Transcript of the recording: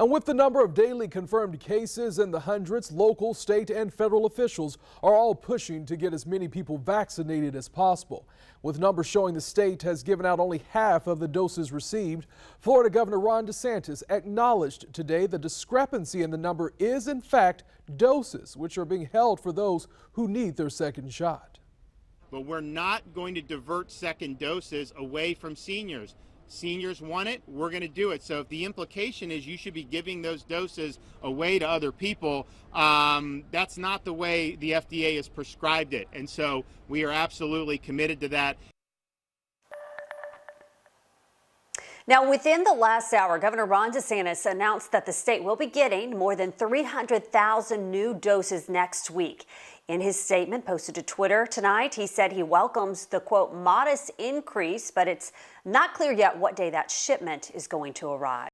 And with the number of daily confirmed cases in the hundreds, local, state, and federal officials are all pushing to get as many people vaccinated as possible. With numbers showing the state has given out only half of the doses received, Florida Governor DeSantis acknowledged today the discrepancy in the number is, in fact, doses, which are being held for those who need their second shot. But we're not going to divert second doses away from seniors. Seniors want it, we're going to do it. So if the implication is you should be giving those doses away to other people, that's not the way the FDA has prescribed it. And so we are absolutely committed to that. Now, within the last hour, Governor DeSantis announced that the state will be getting more than 300,000 new doses next week. In his statement posted to Twitter tonight, he said he welcomes the, quote, modest increase, but it's not clear yet what day that shipment is going to arrive.